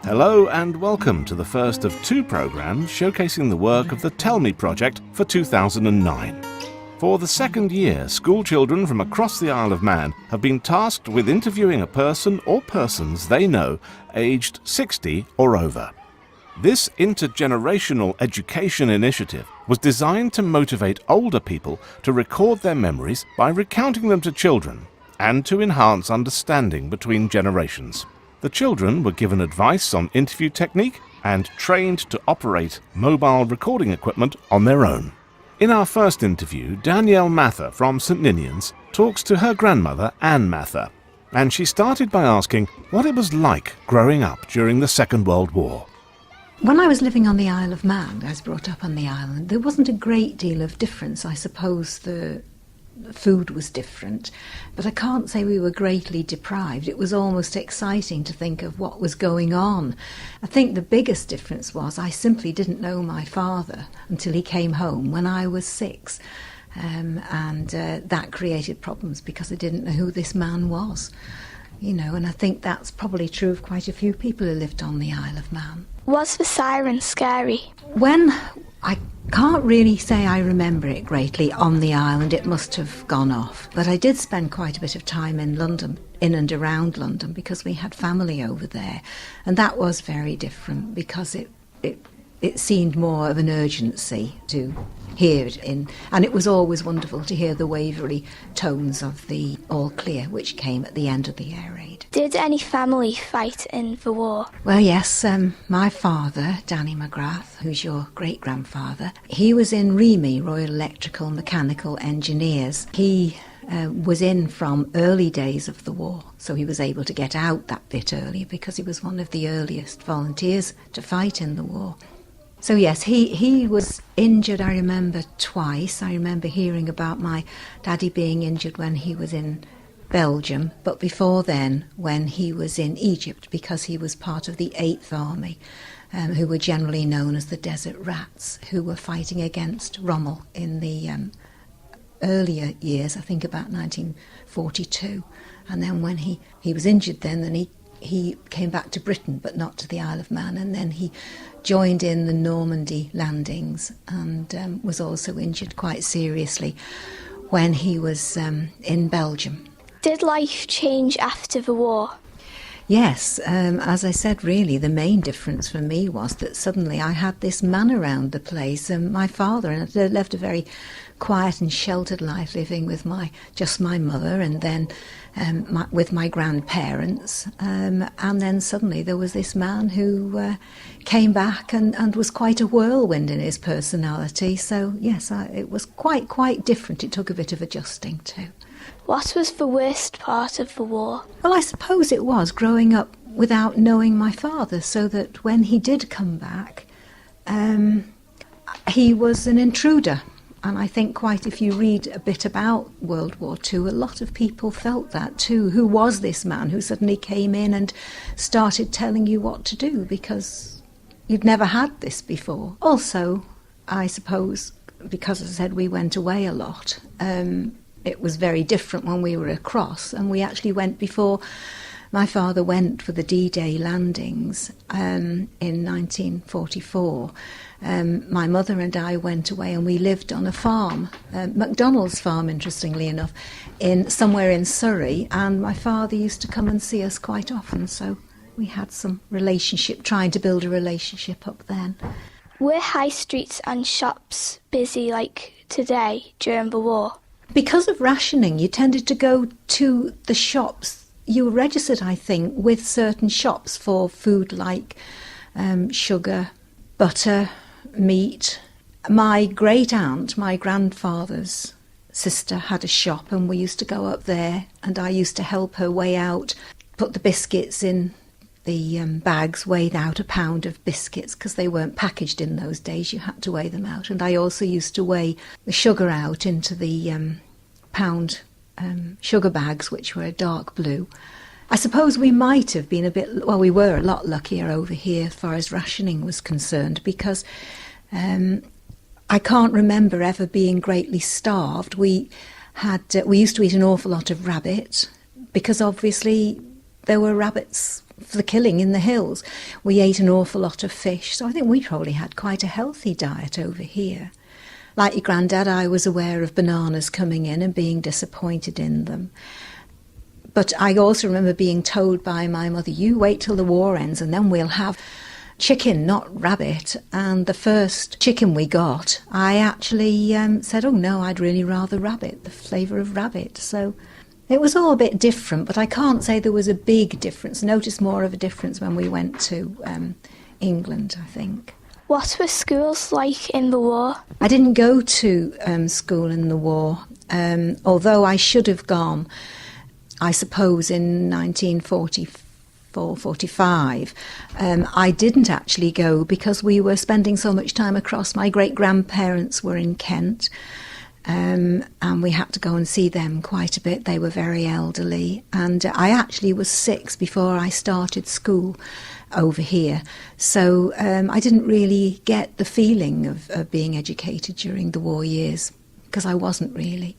Hello and welcome to the first of two programmes showcasing the work of the Tell Me Project for 2009. For the second year, school children from across the Isle of Man have been tasked with interviewing a person or persons they know aged 60 or over. This intergenerational education initiative was designed to motivate older people to record their memories by recounting them to children and to enhance understanding between generations. The children were given advice on interview technique and trained to operate mobile recording equipment on their own. In our first interview, Danielle Mather from St Ninians talks to her grandmother, Anne Mather, and she started by asking what it was like growing up during the Second World War. When I was living on the Isle of Man, I was brought up on the island, there wasn't a great deal of difference. I suppose the food was different, but I can't say we were greatly deprived. It was almost exciting to think of what was going on. I think the biggest difference was I simply didn't know my father until he came home when I was 6, and that created problems because I didn't know who this man was. And I think that's probably true of quite a few people who lived on the Isle of Man. Was the siren scary? I can't really say I remember it greatly on the island. It must have gone off. But I did spend quite a bit of time in London, in and around London, because we had family over there. And that was very different because it seemed more of an urgency to hear it in. And it was always wonderful to hear the wavery tones of the all clear, which came at the end of the air raid. Did any family fight in the war? Well, yes, my father, Danny McGrath, who's your great-grandfather, he was in REME, Royal Electrical Mechanical Engineers. He was in from early days of the war, so he was able to get out that bit earlier because he was one of the earliest volunteers to fight in the war. So yes, he was injured, I remember, twice. I remember hearing about my daddy being injured when he was in Belgium, but before then when he was in Egypt, because he was part of the 8th Army, who were generally known as the Desert Rats, who were fighting against Rommel in the earlier years, I think about 1942. And then when he was injured then he came back to Britain, but not to the Isle of Man, and then he joined in the Normandy landings and was also injured quite seriously when he was in Belgium. Did life change after the war? Yes, as I said, really, the main difference for me was that suddenly I had this man around the place, and my father, and I lived a very quiet and sheltered life, living with just my mother, and then with my grandparents, and then suddenly there was this man who came back and was quite a whirlwind in his personality. So yes, it was quite different. It took a bit of adjusting too. What was the worst part of the war? Well, I suppose it was growing up without knowing my father, so that when he did come back, he was an intruder. And I think if you read a bit about World War II, a lot of people felt that too. Who was this man who suddenly came in and started telling you what to do, because you'd never had this before? Also, I suppose, because as I said, we went away a lot. It was very different when we were across, and we actually went before my father went for the D-Day landings in 1944. My mother and I went away and we lived on a farm, McDonald's farm, interestingly enough, somewhere in Surrey, and my father used to come and see us quite often, so we had some trying to build a relationship up then. Were high streets and shops busy like today during the war? Because of rationing, you tended to go to the shops. You were registered, I think, with certain shops for food like sugar, butter, meat. My great aunt, my grandfather's sister, had a shop, and we used to go up there, and I used to help her weigh out, put the biscuits in the bags weighed out a pound of biscuits because they weren't packaged in those days. You had to weigh them out. And I also used to weigh the sugar out into the pound sugar bags, which were dark blue. I suppose we might have been we were a lot luckier over here as far as rationing was concerned, because I can't remember ever being greatly starved. We used to eat an awful lot of rabbit, because obviously there were rabbits for the killing in the hills. We ate an awful lot of fish, so I think we probably had quite a healthy diet over here. Like your granddad, I was aware of bananas coming in and being disappointed in them. But I also remember being told by my mother, you wait till the war ends and then we'll have chicken, not rabbit. And the first chicken we got, I actually said, oh no, I'd really rather rabbit, the flavour of rabbit. So it was all a bit different, but I can't say there was a big difference. Noticed more of a difference when we went to England, I think. What were schools like in the war? I didn't go to school in the war, although I should have gone, I suppose, in 1944-45. I didn't actually go because we were spending so much time across. My great-grandparents were in Kent, and we had to go and see them quite a bit. They were very elderly, and I actually was 6 before I started school over here. So I didn't really get the feeling of being educated during the war years, because I wasn't really.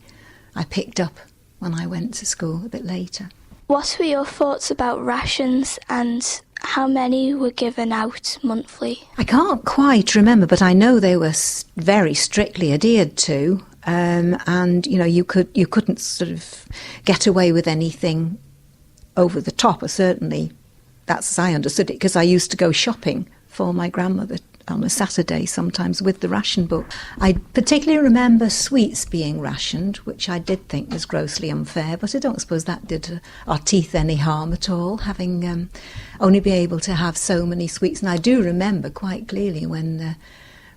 I picked up when I went to school a bit later. What were your thoughts about rations, and how many were given out monthly? I can't quite remember, but I know they were very strictly adhered to, and you know, you couldn't sort of get away with anything over the top, or certainly that's as I understood it, because I used to go shopping for my grandmother on a Saturday sometimes with the ration book. I particularly remember sweets being rationed, which I did think was grossly unfair, but I don't suppose that did our teeth any harm at all, having only be able to have so many sweets. And I do remember quite clearly when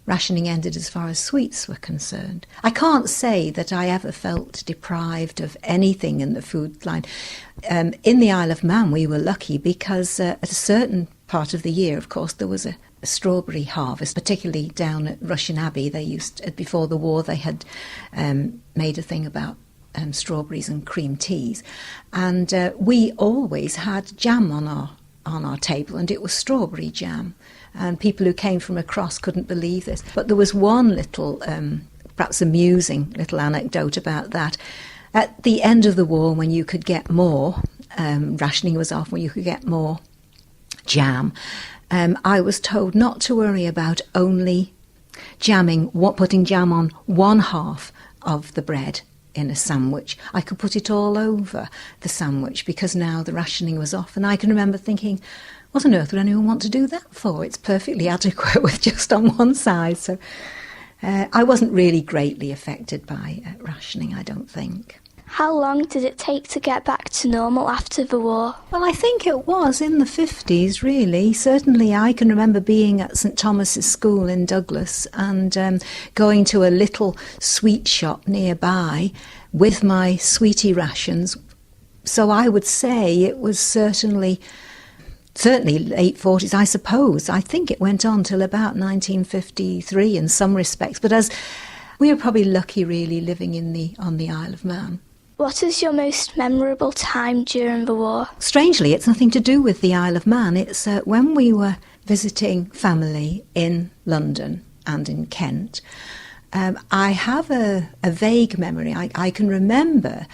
rationing ended as far as sweets were concerned. I can't say that I ever felt deprived of anything in the food line. In the Isle of Man we were lucky because at a certain part of the year, of course, there was a strawberry harvest, particularly down at Rushen Abbey. They before the war, they had made a thing about strawberries and cream teas, and we always had jam on our table, and it was strawberry jam. And people who came from across couldn't believe this. But there was one little, perhaps amusing little anecdote about that. At the end of the war, when you could get more, rationing was off, when you could get more jam, I was told not to worry about only putting jam on one half of the bread in a sandwich. I could put it all over the sandwich because now the rationing was off. And I can remember thinking, what on earth would anyone want to do that for? It's perfectly adequate with just on one side. So I wasn't really greatly affected by rationing, I don't think. How long did it take to get back to normal after the war? Well, I think it was in the 50s, really. Certainly I can remember being at St Thomas's School in Douglas and going to a little sweet shop nearby with my sweetie rations. So I would say it was certainly late 40s, I suppose. I think it went on till about 1953 in some respects. But as we were probably lucky, really, living on the Isle of Man. What is your most memorable time during the war? Strangely, it's nothing to do with the Isle of Man. It's when we were visiting family in London and in Kent. I have a vague memory. I can remember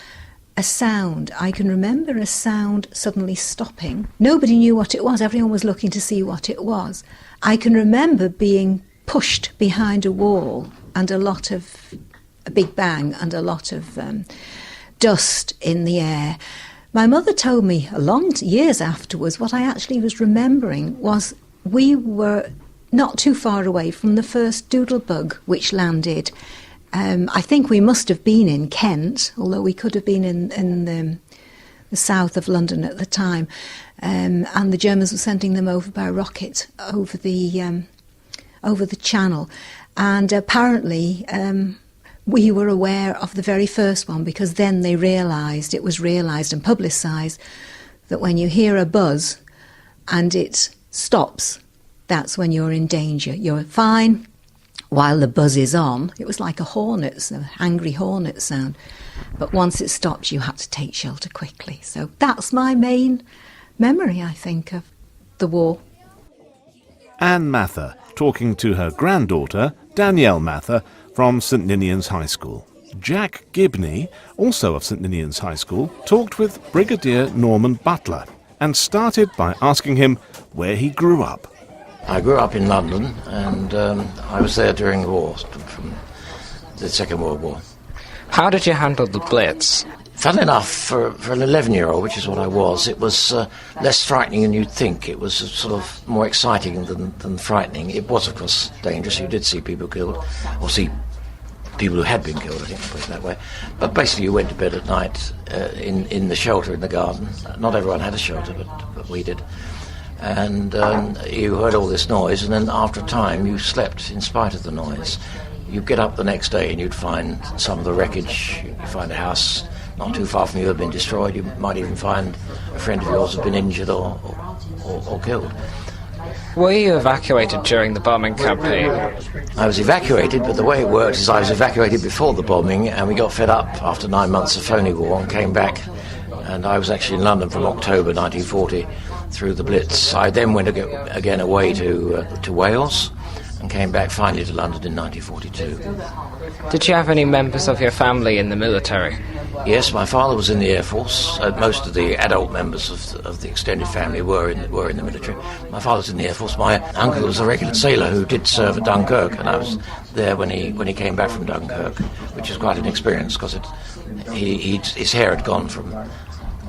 a sound. I can remember a sound suddenly stopping. Nobody knew what it was. Everyone was looking to see what it was. I can remember being pushed behind a wall and a big bang and a lot of dust in the air. My mother told me years afterwards, what I actually was remembering was we were not too far away from the first doodlebug which landed. I think we must have been in Kent, although we could have been in the south of London at the time, and the Germans were sending them over by rocket over the channel, and apparently we were aware of the very first one because then it was realised and publicised that when you hear a buzz, and it stops, that's when you're in danger. You're fine while the buzz is on. It was like an angry hornet sound. But once it stops, you had to take shelter quickly. So that's my main memory, I think, of the war. Anne Mather talking to her granddaughter, Danielle Mather, from St Ninian's High School. Jack Gibney, also of St Ninian's High School, talked with Brigadier Norman Butler and started by asking him where he grew up. I grew up in London, and I was there during the war, from the Second World War. How did you handle the Blitz? Funnily enough, for an 11-year-old, which is what I was, it was less frightening than you'd think. It was sort of more exciting than frightening. It was, of course, dangerous. You did see people killed, or see people who had been killed, I think, put it that way. But basically you went to bed at night in the shelter in the garden. Not everyone had a shelter, but we did. And you heard all this noise, and then after a time you slept in spite of the noise. You'd get up the next day and you'd find some of the wreckage. You'd find a house not too far from you had been destroyed. You might even find a friend of yours had been injured or killed. Were you evacuated during the bombing campaign? I was evacuated, but the way it worked is I was evacuated before the bombing, and we got fed up after 9 months of phony war and came back. And I was actually in London from October 1940 through the Blitz. I then went again away to Wales and came back finally to London in 1942. Did you have any members of your family in the military? Yes, my father was in the Air Force. Most of the adult members of the extended family were in the military. My father was in the Air Force. My uncle was a regular sailor who did serve at Dunkirk, and I was there when he came back from Dunkirk, which was quite an experience because his hair had gone from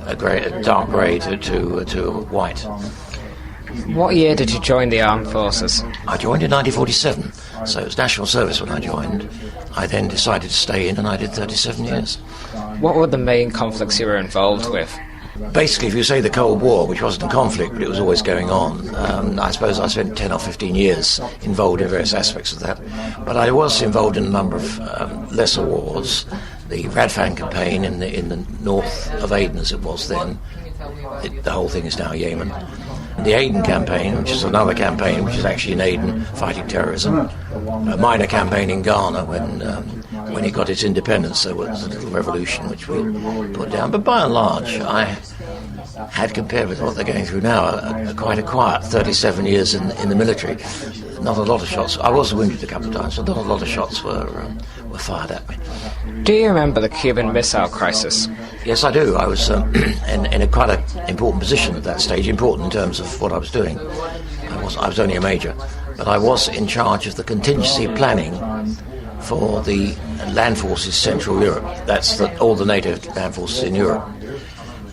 a dark grey to white. What year did you join the armed forces? I joined in 1947, so it was national service when I joined. I then decided to stay in, and I did 37 years. What were the main conflicts you were involved with? Basically, if you say the Cold War, which wasn't a conflict, but it was always going on, I suppose I spent 10 or 15 years involved in various aspects of that. But I was involved in a number of lesser wars. The Radfan campaign in the north of Aden, as it was then. The whole thing is now Yemen. The Aden campaign, which is another campaign, which is actually in Aden fighting terrorism. A minor campaign in Ghana when it got its independence. There was a little revolution which we put down. But by and large, I had, compared with what they're going through now, quite a quiet 37 years in the military. Not a lot of shots. I was wounded a couple of times, so not a lot of shots were fired at me. Do you remember the Cuban Missile Crisis? Yes, I do. I was in a quite an important position at that stage, important in terms of what I was doing. I was only a major, but I was in charge of the contingency planning for the land forces Central Europe. That's all the NATO land forces in Europe.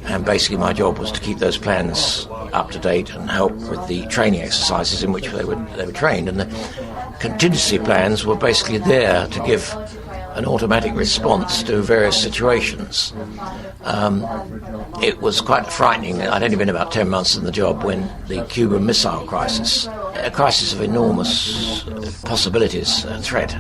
And basically my job was to keep those plans up to date and help with the training exercises in which they were trained. And the contingency plans were basically there to give an automatic response to various situations. It was quite frightening. I'd only been about 10 months in the job when the Cuban Missile Crisis, a crisis of enormous possibilities, a threat,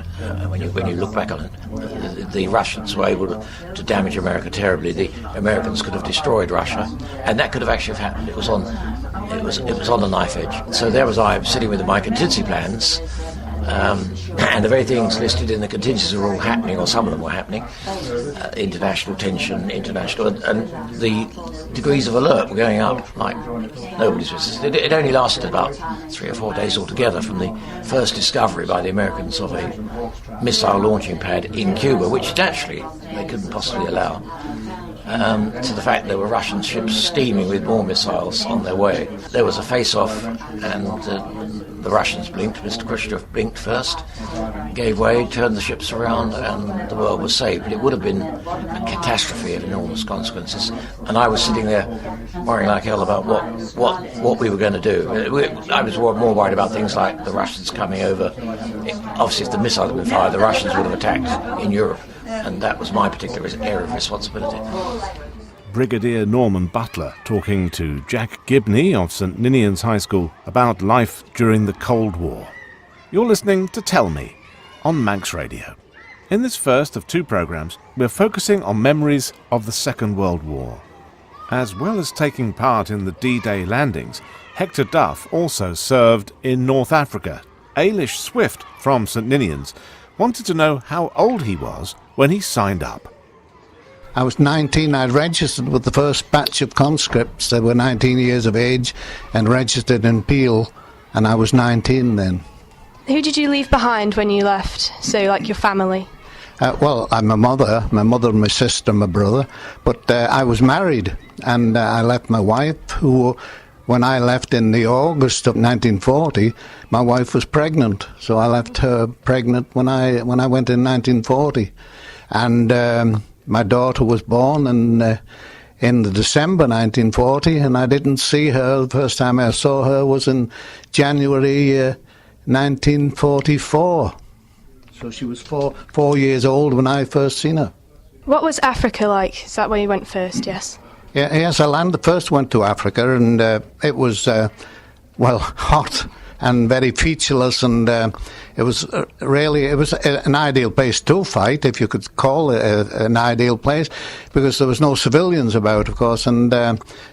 when you look back on it. The Russians were able to damage America terribly. The Americans could have destroyed Russia, and that could have actually happened. It was on the knife edge. So there was I sitting with my contingency plans, and the very things listed in the contingencies were all happening, or some of them were happening. International tension, and the degrees of alert were going up like nobody's business. It only lasted about 3 or 4 days altogether from the first discovery by the Americans of a missile launching pad in Cuba, which naturally they couldn't possibly allow, to the fact there were Russian ships steaming with more missiles on their way. There was a face-off, and the Russians blinked. Mr. Khrushchev blinked first, gave way, turned the ships around, and the world was saved. But it would have been a catastrophe of enormous consequences. And I was sitting there worrying like hell about what we were going to do. I was more worried about things like the Russians coming over. Obviously, if the missile had been fired, the Russians would have attacked in Europe. And that was my particular area of responsibility. Brigadier Norman Butler talking to Jack Gibney of St Ninian's High School about life during the Cold War. You're listening to Tell Me on Manx Radio. In this first of 2 programmes, we're focusing on memories of the Second World War. As well as taking part in the D-Day landings, Hector Duff also served in North Africa. Ailish Swift from St Ninians wanted to know how old he was when he signed up. I was 19. I registered with the first batch of conscripts. They were 19 years of age and registered in Peel, and I was 19 then. Who did you leave behind when you left? So, like your family? Well, I'm my mother, my sister, my brother. But I was married, and I left my wife, who, when I left in the August of 1940, my wife was pregnant. So I left her pregnant when I went in 1940. And my daughter was born in the December 1940, and I didn't see her. The first time I saw her was in January 1944. So she was four years old when I first seen her. What was Africa like? Is that where you went first, yes? Yeah, yes, I first went to Africa, and it was, hot and very featureless, and it was an ideal place to fight, if you could call it an ideal place, because there was no civilians about, of course, and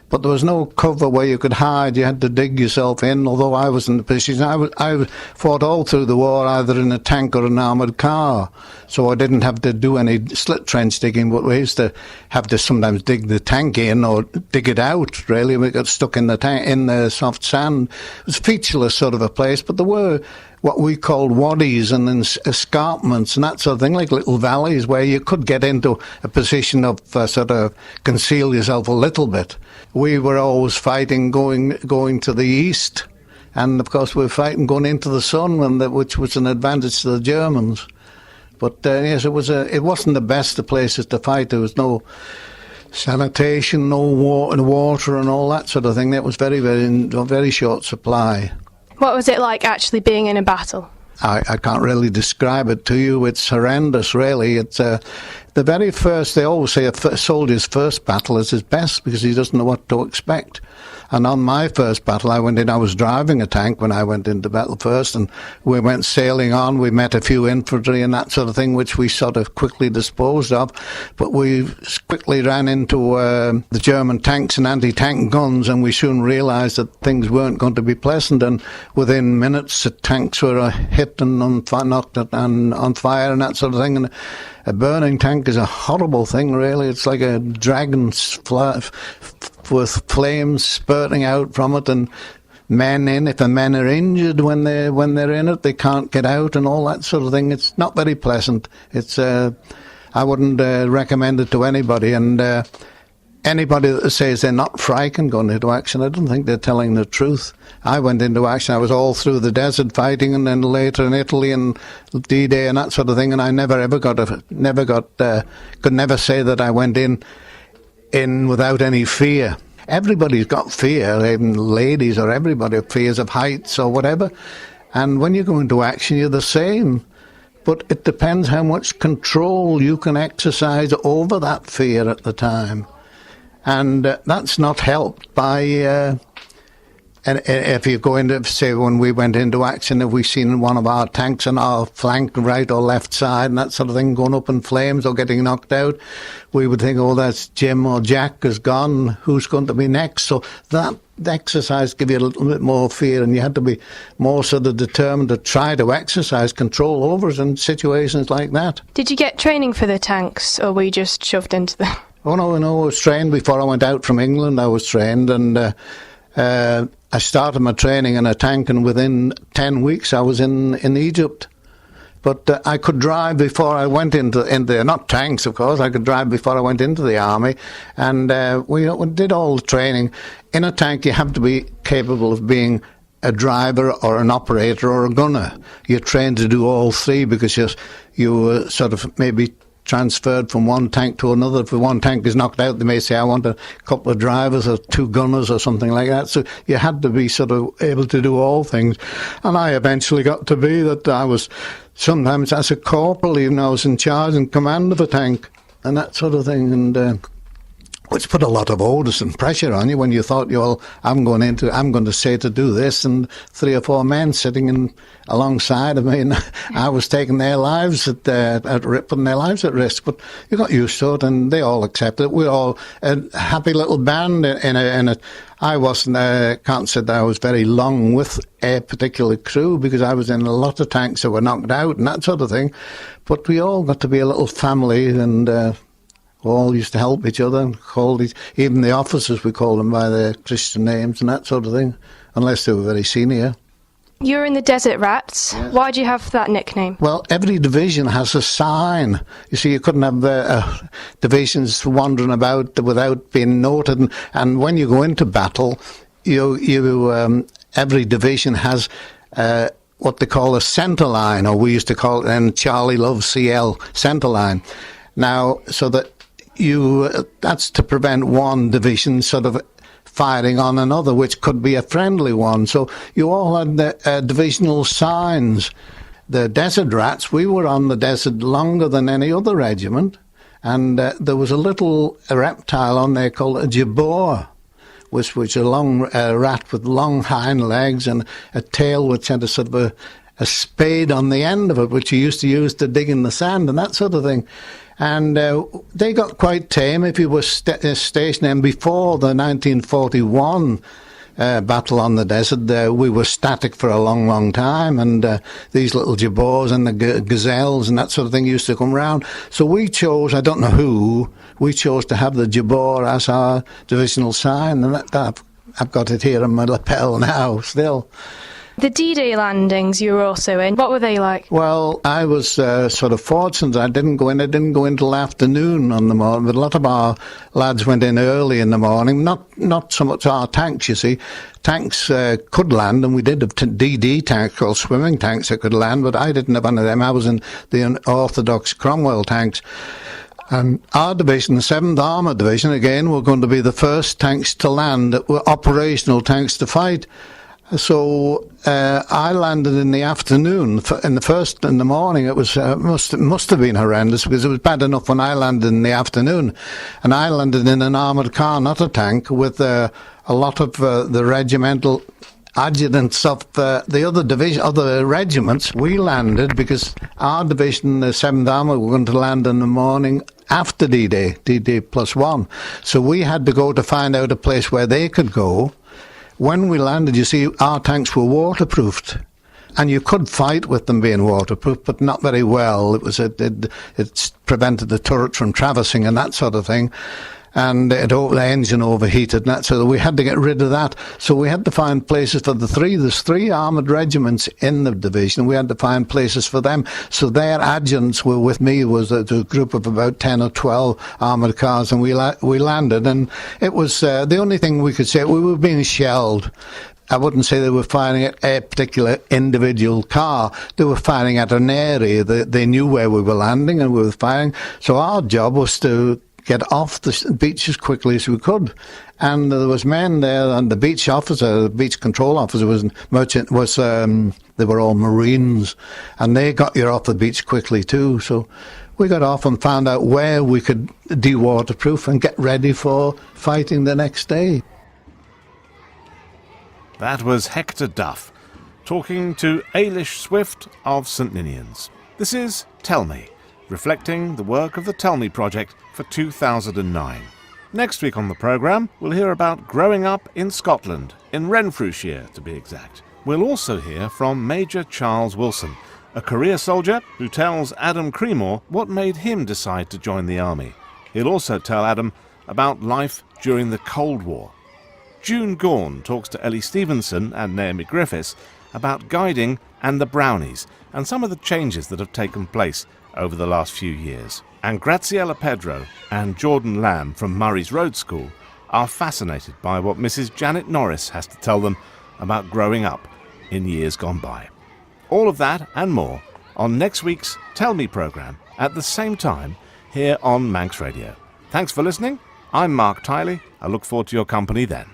but there was no cover where you could hide. You had to dig yourself in. Although I was in the position, I fought all through the war either in a tank or an armoured car, so I didn't have to do any slit trench digging. But we used to have to sometimes dig the tank in or dig it out. Really, we got stuck in the tank in the soft sand. It was a featureless sort of a place, but there were what we called waddies and escarpments and that sort of thing, like little valleys where you could get into a position of sort of conceal yourself a little bit. We were always fighting going to the east, and of course we were fighting going into the sun, which was an advantage to the Germans. But yes, it wasn't the best of places to fight. There was no sanitation, no water and all that sort of thing. That was very short supply. What was it like actually being in a battle? I can't really describe it to you. It's horrendous, really. It's the very first. They always say a soldier's first battle is his best because he doesn't know what to expect. And on my first battle, I was driving a tank when I went into battle first, and we went sailing on. We met a few infantry and that sort of thing, which we sort of quickly disposed of. But we quickly ran into the German tanks and anti-tank guns, and we soon realised that things weren't going to be pleasant. And within minutes, the tanks were hit and knocked on fire and that sort of thing. And a burning tank is a horrible thing, really. It's like a dragon with flames spurting out from it, and if the men are injured when they're in it, they can't get out and all that sort of thing. It's not very pleasant. It's I wouldn't recommend it to anybody, and anybody that says they're not frightened going into action, I don't think they're telling the truth. I went into action. I was all through the desert fighting, and then later in Italy and D-Day and that sort of thing, and I could never say that I went in without any fear. Everybody's got fear, even ladies or everybody, fears of heights or whatever. And when you go into action, you're the same. But it depends how much control you can exercise over that fear at the time. And that's not helped by... And if you go into, say, when we went into action, if we seen one of our tanks on our flank, right or left side, and that sort of thing going up in flames or getting knocked out, we would think, oh, that's Jim or Jack is gone. Who's going to be next? So that exercise gave you a little bit more fear, and you had to be more sort of determined to try to exercise control over it in situations like that. Did you get training for the tanks, or were you just shoved into them? Oh, no, I was trained before I went out from England. I was trained, and I started my training in a tank, and within 10 weeks I was in Egypt. But I could drive before I went into not tanks, of course. I could drive before I went into the army, and we did all the training. In a tank, you have to be capable of being a driver or an operator or a gunner. You're trained to do all three because you sort of maybe transferred from one tank to another. If one tank is knocked out, they may say, I want a couple of drivers or two gunners or something like that. So you had to be sort of able to do all things. And I eventually got to be that I was sometimes as a corporal, even I was in charge and command of a tank and that sort of thing. And which put a lot of onus and pressure on you when you thought, well, I'm going to say to do this, and 3 or 4 men sitting alongside of me, and I was taking their lives putting their lives at risk. But you got used to it, and they all accepted it. We're all a happy little band in a I can't say that I was very long with a particular crew, because I was in a lot of tanks that were knocked out and that sort of thing. But we all got to be a little family, and all used to help each other, even the officers, we called them by their Christian names and that sort of thing, unless they were very senior. You were in the Desert Rats. Yes. Why do you have that nickname? Well, every division has a sign. You see, you couldn't have divisions wandering about without being noted. And when you go into battle, every division has what they call a centre line, or we used to call it then Charlie Love CL centre line. Now, so that that's to prevent one division sort of firing on another, which could be a friendly one. So you all had the divisional signs. The Desert Rats, we were on the desert longer than any other regiment, and there was a little reptile on there called a jabor, which was a long rat with long hind legs and a tail which had a sort of a spade on the end of it, which you used to use to dig in the sand and that sort of thing. And they got quite tame if you were stationed. And before the 1941 battle on the desert, we were static for a long, long time. And these little jabors and the gazelles and that sort of thing used to come round. So we chose, I don't know who, we chose to have the jabor as our divisional sign. And I've got it here on my lapel now still. The D-Day landings you were also in, what were they like? Well, I was sort of fortunate. I didn't go in till afternoon on the morning, but a lot of our lads went in early in the morning. Not so much our tanks, you see. Tanks could land, and we did have DD tanks called swimming tanks that could land, but I didn't have one of them. I was in the orthodox Cromwell tanks. And our division, the 7th Armoured Division, again, were going to be the first tanks to land that were operational tanks to fight. So I landed in the afternoon. In the morning, it was must have been horrendous, because it was bad enough when I landed in the afternoon, and I landed in an armoured car, not a tank, with a lot of the regimental adjutants of the other regiments. We landed because our division, the 7th Armoured, were going to land in the morning after D-Day, D-Day +1. So we had to go to find out a place where they could go. When we landed, you see, our tanks were waterproofed, and you could fight with them being waterproof, but not very well. It prevented the turret from traversing and that sort of thing, and the engine overheated and that, so we had to get rid of that. So we had to find places for there's 3 armoured regiments in the division. We had to find places for them. So their adjutants were with me. Was a group of about 10 or 12 armoured cars, and we landed, and it was the only thing we could say, we were being shelled. I wouldn't say they were firing at a particular individual car. They were firing at an area. They knew where we were landing, and we were firing. So our job was to get off the beach as quickly as we could. And there was men there, and the beach control officer they were all Marines, and they got you off the beach quickly too. So we got off and found out where we could de-waterproof and get ready for fighting the next day. That was Hector Duff, talking to Ailish Swift of St Ninians. This is Tell Me, reflecting the work of the Tell Me project for 2009. Next week on the programme, we'll hear about growing up in Scotland, in Renfrewshire to be exact. We'll also hear from Major Charles Wilson, a career soldier who tells Adam Creemore what made him decide to join the army. He'll also tell Adam about life during the Cold War. June Gaughan talks to Ellie Stevenson and Naomi Griffiths about guiding and the Brownies and some of the changes that have taken place over the last few years. And Graziella Pedro and Jordan Lamb from Murray's Road School are fascinated by what Mrs. Janet Norris has to tell them about growing up in years gone by. All of that and more on next week's Tell Me programme at the same time here on Manx Radio. Thanks for listening. I'm Mark Tiley. I look forward to your company then.